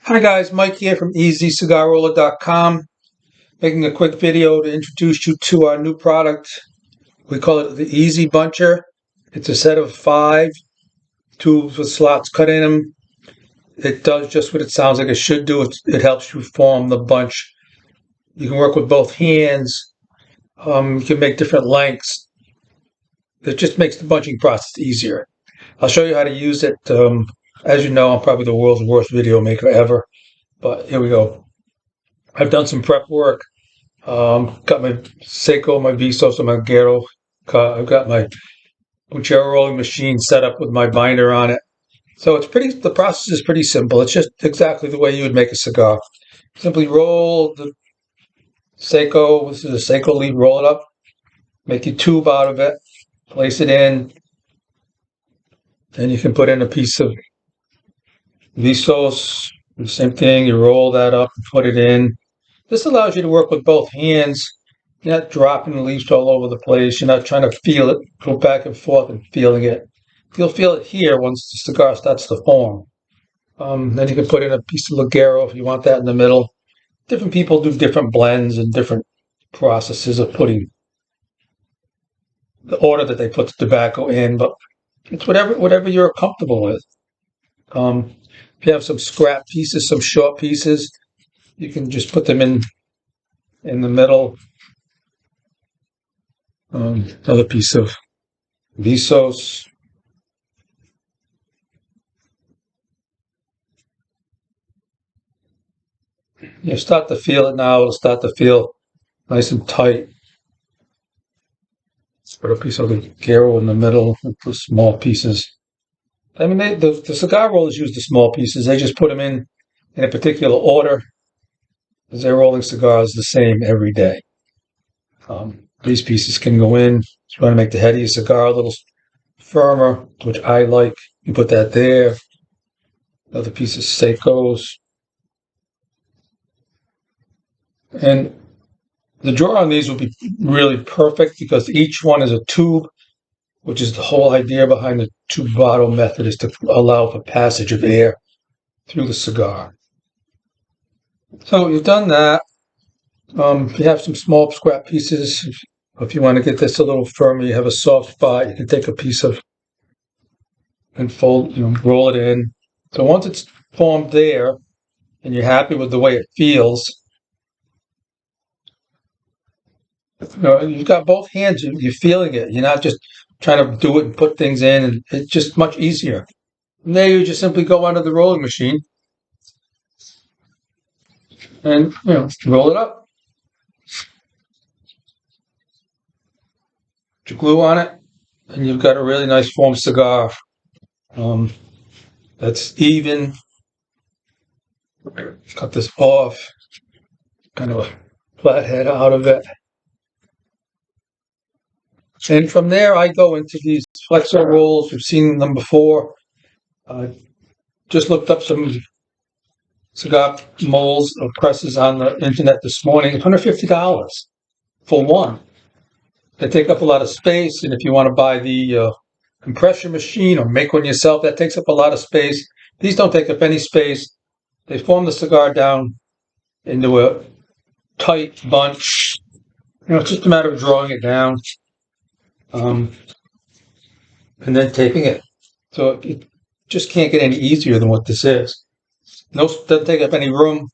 Hi guys, Mike here from EasyCigarRoller.com, making a quick video to introduce you to our new product. We call it the Easy Buncher. It's a set of 5 tubes with slots cut in them. It does just what it sounds like it should do. It helps you form the bunch. You can work with both hands. You can make different lengths. It just makes the bunching process easier. I'll show you how to use it. As you know, I'm probably the world's worst video maker ever, but here we go. I've done some prep work. Got my Seiko, my Visos, and my Gero. I've got my Buchero rolling machine set up with my binder on it. So the process is pretty simple. It's just exactly the way you would make a cigar. Simply roll the Seiko, this is a Seiko leaf, roll it up, make a tube out of it, place it in, then you can put in a piece of Visos, the same thing, you roll that up and put it in. This allows you to work with both hands. You're not dropping the leaves all over the place. You're not trying to feel it, go back and forth and feeling it. You'll feel it here once the cigar starts to form. Then you can put in a piece of Ligero if you want that in the middle. Different people do different blends and different processes of putting the order that they put the tobacco in, but it's whatever you're comfortable with. If you have some scrap pieces, some short pieces, you can just put them in the middle. Another piece of Visos. You start to feel it now. It'll start to feel nice and tight. Put a piece of the Gero in the middle with the small pieces. I mean, the cigar rollers use the small pieces. They just put them in a particular order, because they're rolling cigars the same every day. These pieces can go in. If you want to make the head of your cigar a little firmer, which I like, you put that there. Another piece of Seikos. And the drawer on these will be really perfect because each one is a tube, which is the whole idea behind the tube bottle method, is to allow for passage of air through the cigar. So you've done that. If you have some small scrap pieces, if you want to get this a little firmer, you have a soft spot, you can take a piece of and fold, roll it in. So once it's formed there and you're happy with the way it feels, you've got both hands, you're feeling it. You're not just trying to do it and put things in, and it's just much easier. And there you just simply go under the rolling machine and, roll it up. Put your glue on it, and you've got a really nice formed cigar. That's even. Cut this off, kind of a flat head out of it. And from there, I go into these flexo rolls. We've seen them before. Just looked up some cigar molds or presses on the internet this morning. $150 for one. They take up a lot of space, and if you want to buy the compression machine or make one yourself, that takes up a lot of space. These don't take up any space. They form the cigar down into a tight bunch. It's just a matter of drawing it down. And then taping it. So it just can't get any easier than what this is. No, doesn't take up any room.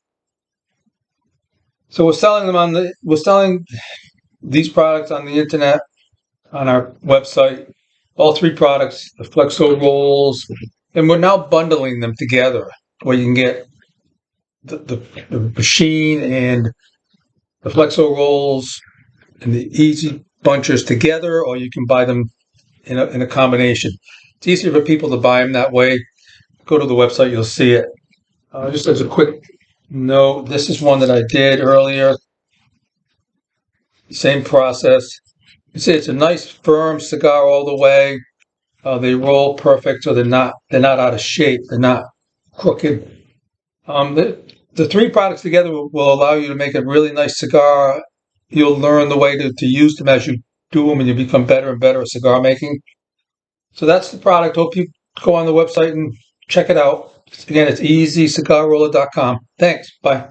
So we're selling these products on the internet, on our website. All 3 products, the Flexo rolls, and we're now bundling them together where you can get the machine and the Flexo rolls and the Easy Bunchers together, or you can buy them in a combination. It's easier for people to buy them that way. Go to the website, you'll see it. Just as a quick note, this is one that I did earlier. Same process. You see, it's a nice firm cigar all the way. They roll perfect, so they're not out of shape. They're not crooked. The 3 products together will allow you to make a really nice cigar. You'll learn the way to use them as you do them, and you become better and better at cigar making. So that's the product. Hope you go on the website and check it out. Again, it's easycigarroller.com. Thanks. Bye.